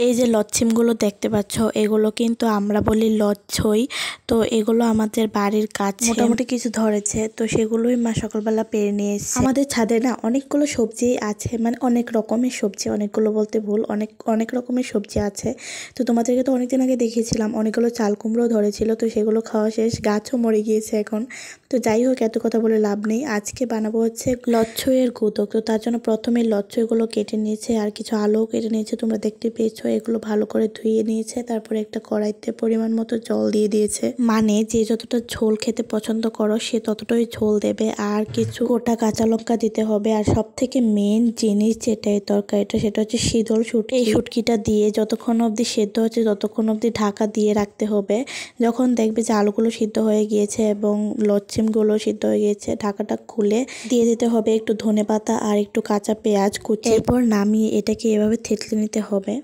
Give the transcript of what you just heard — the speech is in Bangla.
এই যে লচ্ছিমগুলো দেখতে পাচ্ছ, এগুলো কিন্তু আমরা বলি লচ্ছই। তো এগুলো আমাদের বাড়ির কাছে মোটামুটি কিছু ধরেছে, তো সেগুলোই মা সকালবেলা পেরে নিয়ে এসেছে। আমাদের ছাদে না অনেকগুলো সবজি আছে, মানে অনেক রকমের সবজি, অনেকগুলো বলতে ভুল, অনেক রকমের সবজি আছে। তো তোমাদেরকে তো অনেকদিন আগে দেখিয়েছিলাম, অনেকগুলো চাল কুমড়ো ধরেছিল, তো সেগুলো খাওয়া শেষ, গাছও মরে গিয়েছে এখন। তো যাই হোক, এত কথা বলে লাভ নেই। আজকে বানাবো হচ্ছে লচ্ছইয়ের গুঁতো। তো তার জন্য প্রথমে লচ্ছইগুলো কেটে নিয়েছে, আর কিছু আলুও কেটে নিয়েছে, তোমরা দেখতে পেয়েছো। এগুলো ভালো করে ধুয়ে নিয়েছে, তারপরে একটা কড়াইতে পরিমাণ মতো জল দিয়ে দিয়েছে। মানে যে যতটা ঝোল খেতে পছন্দ করো সে ততটাই ঝোল দেবে, আর কিছু গোটা কাঁচা লঙ্কা দিতে হবে। আর সব থেকে মেন জিনিস যেটা এই তরকারিটা, সেটা হচ্ছে শীতল শুটকি। এই শুটকিটা দিয়ে যতক্ষণ অবধি সেদ্ধ হচ্ছে ততক্ষণ অবধি ঢাকা দিয়ে রাখতে হবে। যখন দেখবে যে আলুগুলো সিদ্ধ হয়ে গিয়েছে এবং লচ্ছিমগুলো সিদ্ধ হয়ে গিয়েছে, ঢাকাটা খুলে দিয়ে দিতে হবে একটু ধনেপাতা আর একটু কাঁচা পেঁয়াজ কুচি। এরপর নামিয়ে এটাকে এভাবে থেতলে নিতে হবে।